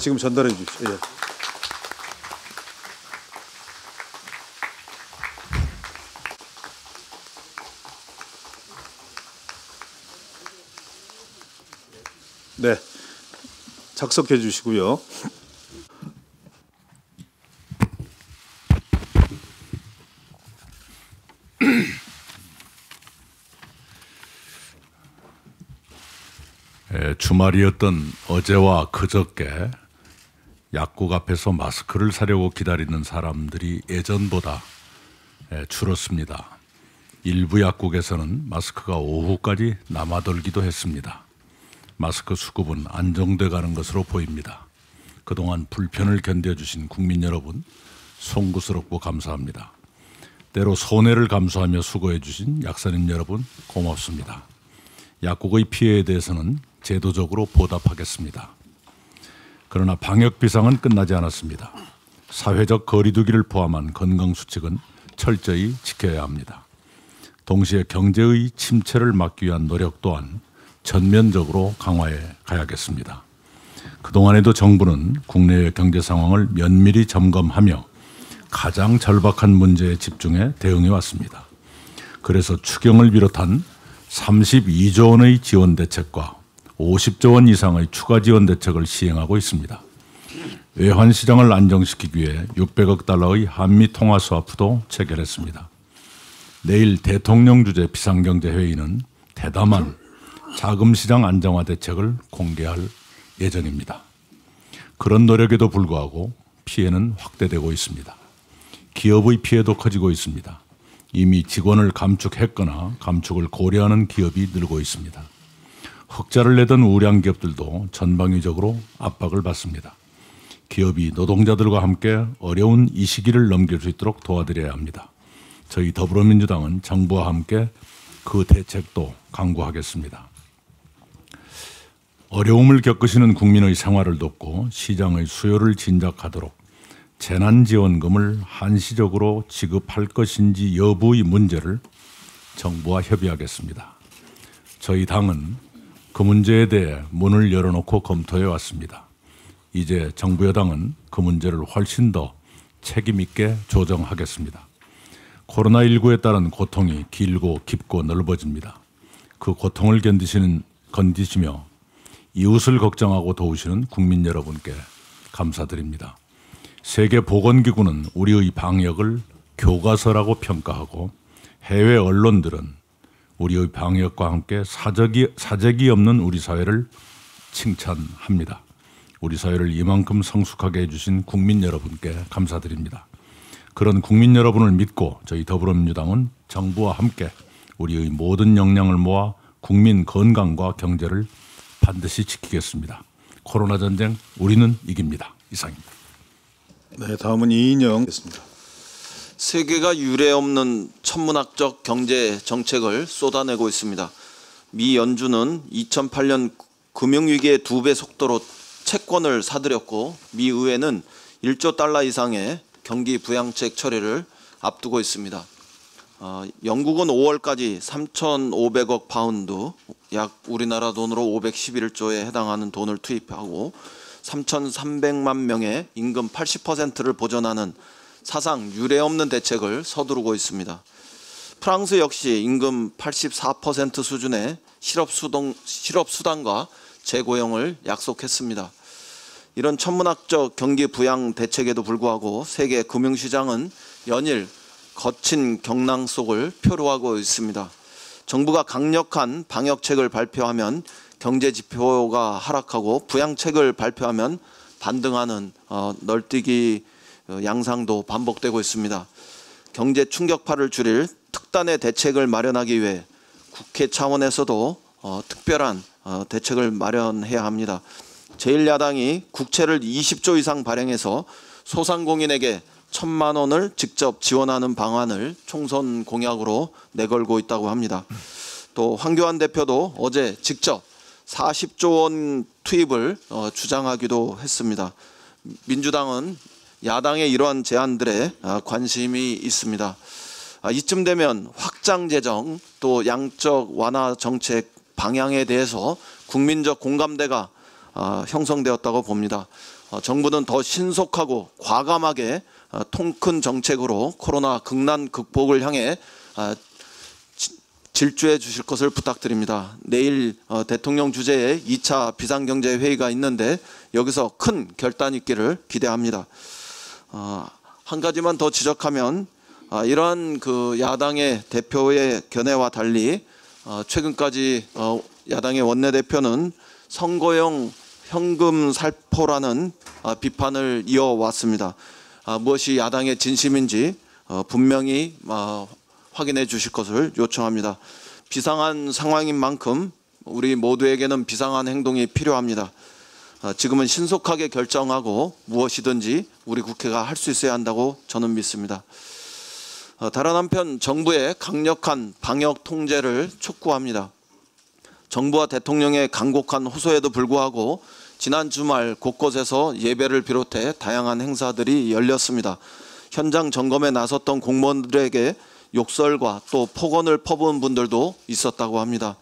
지금 전달해 주십시오. 예. 네, 작성해 주시고요. 주말이었던 어제와 그저께 약국 앞에서 마스크를 사려고 기다리는 사람들이 예전보다 줄었습니다. 일부 약국에서는 마스크가 오후까지 남아돌기도 했습니다. 마스크 수급은 안정돼 가는 것으로 보입니다. 그동안 불편을 견뎌주신 국민 여러분, 송구스럽고 감사합니다. 때로 손해를 감수하며 수고해 주신 약사님 여러분, 고맙습니다. 약국의 피해에 대해서는 제도적으로 보답하겠습니다. 그러나 방역 비상은 끝나지 않았습니다. 사회적 거리 두기를 포함한 건강수칙은 철저히 지켜야 합니다. 동시에 경제의 침체를 막기 위한 노력 또한 전면적으로 강화해 가야겠습니다. 그동안에도 정부는 국내의 경제 상황을 면밀히 점검하며 가장 절박한 문제에 집중해 대응해 왔습니다. 그래서 추경을 비롯한 32조 원의 지원 대책과 50조 원 이상의 추가 지원 대책을 시행하고 있습니다. 외환 시장을 안정시키기 위해 600억 달러의 한미 통화 스와프도 체결했습니다. 내일 대통령 주재 비상경제회의는 대담한 자금시장 안정화 대책을 공개할 예정입니다. 그런 노력에도 불구하고 피해는 확대되고 있습니다. 기업의 피해도 커지고 있습니다. 이미 직원을 감축했거나 감축을 고려하는 기업이 늘고 있습니다. 흑자를 내던 우량 기업들도 전방위적으로 압박을 받습니다. 기업이 노동자들과 함께 어려운 이 시기를 넘길 수 있도록 도와드려야 합니다. 저희 더불어민주당은 정부와 함께 그 대책도 강구하겠습니다. 어려움을 겪으시는 국민의 생활을 돕고 시장의 수요를 진작하도록 재난지원금을 한시적으로 지급할 것인지 여부의 문제를 정부와 협의하겠습니다. 저희 당은 그 문제에 대해 문을 열어놓고 검토해 왔습니다. 이제 정부 여당은 그 문제를 훨씬 더 책임 있게 조정하겠습니다. 코로나19에 따른 고통이 길고 깊고 넓어집니다. 그 고통을 견디시며 이웃을 걱정하고 도우시는 국민 여러분께 감사드립니다. 세계보건기구는 우리의 방역을 교과서라고 평가하고 해외 언론들은 우리의 방역과 함께 사재기 없는 우리 사회를 칭찬합니다. 우리 사회를 이만큼 성숙하게 해주신 국민 여러분께 감사드립니다. 그런 국민 여러분을 믿고 저희 더불어민주당은 정부와 함께 우리의 모든 역량을 모아 국민 건강과 경제를 반드시 지키겠습니다. 코로나 전쟁 우리는 이깁니다. 이상입니다. 네, 다음은 이인영 됐습니다. 세계가 유례없는 천문학적 경제 정책을 쏟아내고 있습니다. 미 연준은 2008년 금융위기의 2배 속도로 채권을 사들였고 미 의회는 1조 달러 이상의 경기 부양책 처리를 앞두고 있습니다. 영국은 5월까지 3,500억 파운드, 약 우리나라 돈으로 511조에 해당하는 돈을 투입하고 3,300만 명의 임금 80%를 보전하는 사상 유례없는 대책을 서두르고 있습니다. 프랑스 역시 임금 84% 수준의 실업수당과 재고용을 약속했습니다. 이런 천문학적 경기 부양 대책에도 불구하고 세계 금융시장은 연일 거친 경랑 속을 표류하고 있습니다. 정부가 강력한 방역책을 발표하면 경제 지표가 하락하고 부양책을 발표하면 반등하는 널뛰기 양상도 반복되고 있습니다. 경제 충격파를 줄일 특단의 대책을 마련하기 위해 국회 차원에서도 특별한 대책을 마련해야 합니다. 제1야당이 국채를 20조 이상 발행해서 소상공인에게 1,000만 원을 직접 지원하는 방안을 총선 공약으로 내걸고 있다고 합니다. 또 황교안 대표도 어제 직접 40조 원 투입을 주장하기도 했습니다. 민주당은 야당의 이러한 제안들에 관심이 있습니다. 이쯤 되면 확장 재정 또 양적 완화 정책 방향에 대해서 국민적 공감대가 형성되었다고 봅니다. 정부는 더 신속하고 과감하게 통큰 정책으로 코로나 극난 극복을 향해 질주해 주실 것을 부탁드립니다. 내일 대통령 주재의 2차 비상경제회의가 있는데 여기서 큰 결단 있기를 기대합니다. 한 가지만 더 지적하면 이러한 그 야당의 대표의 견해와 달리 최근까지 야당의 원내대표는 선거용 현금 살포라는 비판을 이어왔습니다. 무엇이 야당의 진심인지 분명히 확인해 주실 것을 요청합니다. 비상한 상황인 만큼 우리 모두에게는 비상한 행동이 필요합니다. 지금은 신속하게 결정하고 무엇이든지 우리 국회가 할 수 있어야 한다고 저는 믿습니다. 다른 한편 정부의 강력한 방역 통제를 촉구합니다. 정부와 대통령의 간곡한 호소에도 불구하고 지난 주말 곳곳에서 예배를 비롯해 다양한 행사들이 열렸습니다. 현장 점검에 나섰던 공무원들에게 욕설과 또 폭언을 퍼부은 분들도 있었다고 합니다.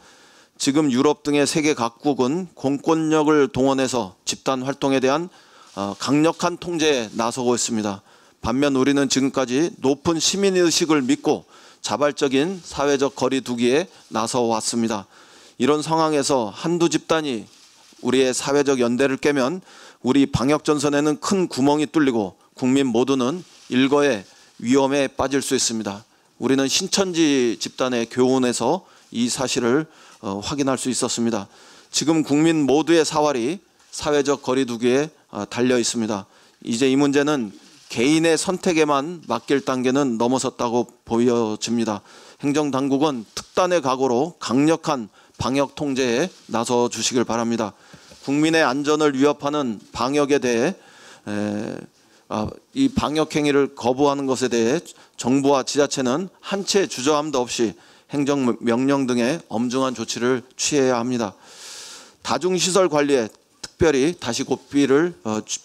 지금 유럽 등의 세계 각국은 공권력을 동원해서 집단 활동에 대한 강력한 통제에 나서고 있습니다. 반면 우리는 지금까지 높은 시민의식을 믿고 자발적인 사회적 거리 두기에 나서 왔습니다. 이런 상황에서 한두 집단이 우리의 사회적 연대를 깨면 우리 방역 전선에는 큰 구멍이 뚫리고 국민 모두는 일거에 위험에 빠질 수 있습니다. 우리는 신천지 집단의 교훈에서 이 사실을 확인할 수 있었습니다. 지금 국민 모두의 사활이 사회적 거리 두기에 달려 있습니다. 이제 이 문제는 개인의 선택에만 맡길 단계는 넘어섰다고 보여집니다. 행정당국은 특단의 각오로 강력한 방역 통제에 나서 주시길 바랍니다. 국민의 안전을 위협하는 방역에 대해 이 방역 행위를 거부하는 것에 대해 정부와 지자체는 한 채 주저함도 없이 행정명령 등의 엄중한 조치를 취해야 합니다. 다중시설 관리에 특별히 다시 고삐를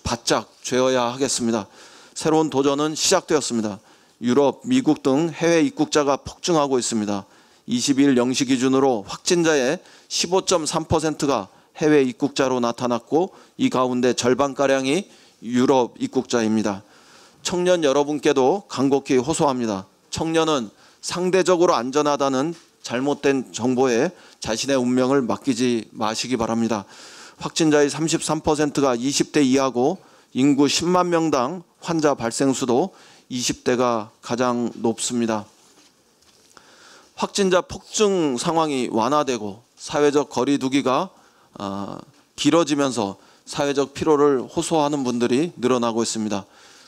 바짝 쥐어야 하겠습니다. 새로운 도전은 시작되었습니다. 유럽, 미국 등 해외 입국자가 폭증하고 있습니다. 22일 0시 기준으로 확진자의 15.3%가 해외 입국자로 나타났고 이 가운데 절반가량이 유럽 입국자입니다. 청년 여러분께도 간곡히 호소합니다. 청년은 상대적으로 안전하다는 잘못된 정보에 자신의 운명을 맡기지 마시기 바랍니다. 확진자의 33%가 20대 이하고 인구 10만 명당 환자 발생 수도 20대가 가장 높습니다. 확진자 폭증 상황이 완화되고 사회적 거리 두기가 길어지면서 사회적 피로를 호소하는 분들이 늘어나고 있습니다.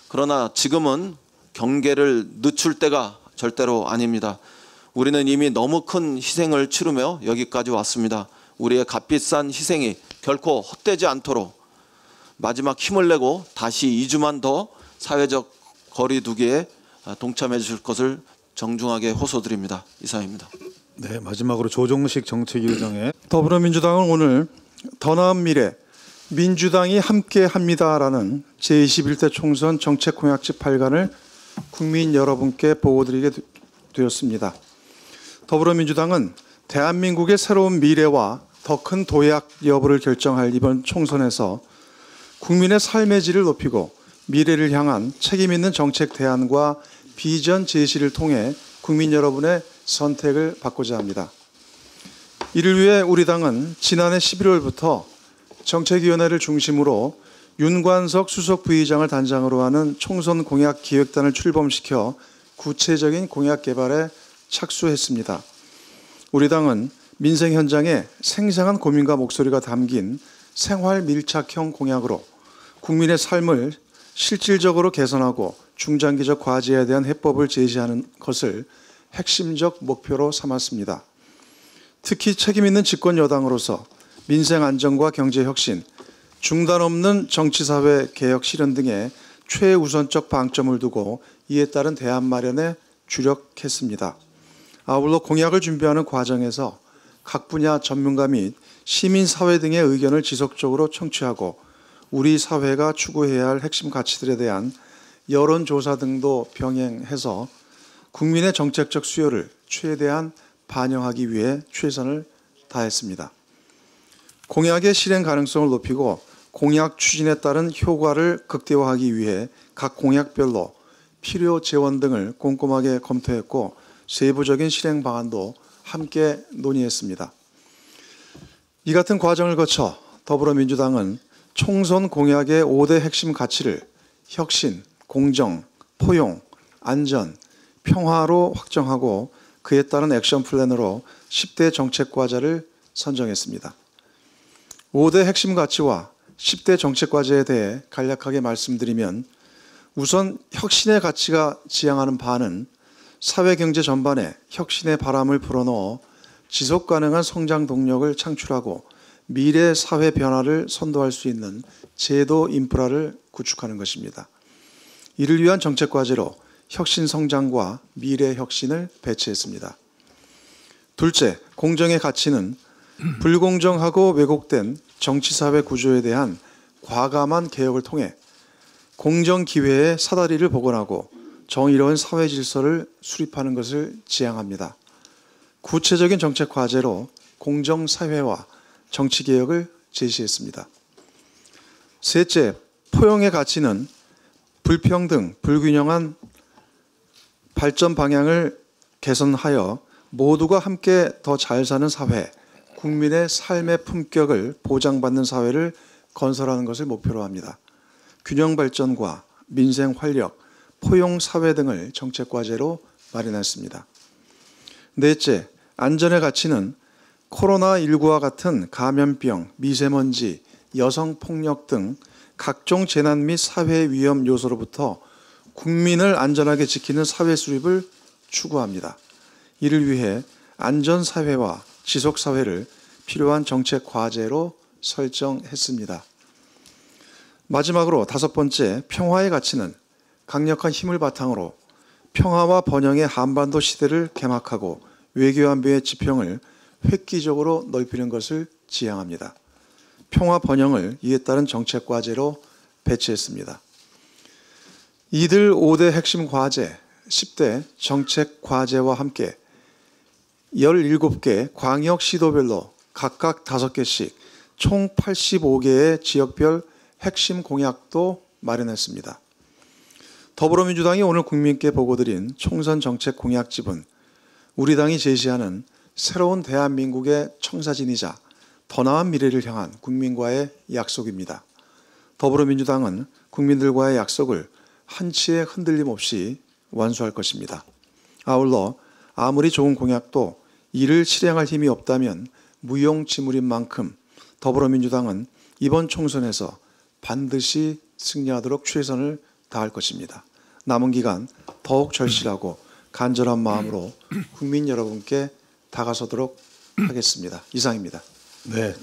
그러나 지금은 경계를 늦출 때가 절대로 아닙니다. 우리는 이미 너무 큰 희생을 치르며 여기까지 왔습니다. 우리의 값비싼 희생이 결코 헛되지 않도록 마지막 힘을 내고 다시 2주만 더 사회적 거리 두기에 동참해 주실 것을 정중하게 호소드립니다. 이상입니다. 네, 마지막으로 조정식 정책위의장의 더불어민주당은 오늘 더 나은 미래 민주당이 함께합니다라는 제21대 총선 정책 공약집 8간을 국민 여러분께 보고드리게 되었습니다. 더불어민주당은 대한민국의 새로운 미래와 더 큰 도약 여부를 결정할 이번 총선에서 국민의 삶의 질을 높이고 미래를 향한 책임 있는 정책 대안과 비전 제시를 통해 국민 여러분의 선택을 받고자 합니다. 이를 위해 우리 당은 지난해 11월부터 정책위원회를 중심으로 윤관석 수석 부의장을 단장으로 하는 총선 공약 기획단을 출범시켜 구체적인 공약 개발에 착수했습니다. 우리 당은 민생 현장에 생생한 고민과 목소리가 담긴 생활 밀착형 공약으로 국민의 삶을 실질적으로 개선하고 중장기적 과제에 대한 해법을 제시하는 것을 핵심적 목표로 삼았습니다. 특히 책임 있는 집권 여당으로서 민생 안정과 경제 혁신, 중단 없는 정치사회 개혁 실현 등의 최우선적 방점을 두고 이에 따른 대안 마련에 주력했습니다. 아울러 공약을 준비하는 과정에서 각 분야 전문가 및 시민사회 등의 의견을 지속적으로 청취하고 우리 사회가 추구해야 할 핵심 가치들에 대한 여론조사 등도 병행해서 국민의 정책적 수요를 최대한 반영하기 위해 최선을 다했습니다. 공약의 실행 가능성을 높이고 공약 추진에 따른 효과를 극대화하기 위해 각 공약별로 필요 재원 등을 꼼꼼하게 검토했고 세부적인 실행 방안도 함께 논의했습니다. 이 같은 과정을 거쳐 더불어민주당은 총선 공약의 5대 핵심 가치를 혁신, 공정, 포용, 안전, 평화로 확정하고 그에 따른 액션 플랜으로 10대 정책 과제를 선정했습니다. 5대 핵심 가치와 10대 정책 과제에 대해 간략하게 말씀드리면 우선 혁신의 가치가 지향하는 바는 사회 경제 전반에 혁신의 바람을 불어넣어 지속 가능한 성장 동력을 창출하고 미래 사회 변화를 선도할 수 있는 제도 인프라를 구축하는 것입니다. 이를 위한 정책 과제로 혁신 성장과 미래 혁신을 배치했습니다. 둘째, 공정의 가치는 불공정하고 왜곡된 정치사회 구조에 대한 과감한 개혁을 통해 공정 기회의 사다리를 복원하고 정의로운 사회 질서를 수립하는 것을 지향합니다. 구체적인 정책 과제로 공정사회와 정치개혁을 제시했습니다. 셋째, 포용의 가치는 불평등, 불균형한 발전 방향을 개선하여 모두가 함께 더 잘 사는 사회, 국민의 삶의 품격을 보장받는 사회를 건설하는 것을 목표로 합니다. 균형 발전과 민생 활력, 포용 사회 등을 정책 과제로 마련했습니다. 넷째, 안전의 가치는 코로나19와 같은 감염병, 미세먼지, 여성폭력 등 각종 재난 및 사회 위험 요소로부터 국민을 안전하게 지키는 사회 수립을 추구합니다. 이를 위해 안전사회와 지속사회를 필요한 정책 과제로 설정했습니다. 마지막으로 다섯 번째, 평화의 가치는 강력한 힘을 바탕으로 평화와 번영의 한반도 시대를 개막하고 외교안보의 지평을 획기적으로 넓히는 것을 지향합니다. 평화 번영을 이에 따른 정책 과제로 배치했습니다. 이들 5대 핵심 과제, 10대 정책 과제와 함께 17개 광역 시도별로 각각 5개씩 총 85개의 지역별 핵심 공약도 마련했습니다. 더불어민주당이 오늘 국민께 보고드린 총선 정책 공약집은 우리 당이 제시하는 새로운 대한민국의 청사진이자 더 나은 미래를 향한 국민과의 약속입니다. 더불어민주당은 국민들과의 약속을 한치의 흔들림 없이 완수할 것입니다. 아울러 아무리 좋은 공약도 이를 실행할 힘이 없다면 무용지물인 만큼 더불어민주당은 이번 총선에서 반드시 승리하도록 최선을 다할 것입니다. 남은 기간 더욱 절실하고 간절한 마음으로 국민 여러분께 다가서도록 하겠습니다. 이상입니다. 네.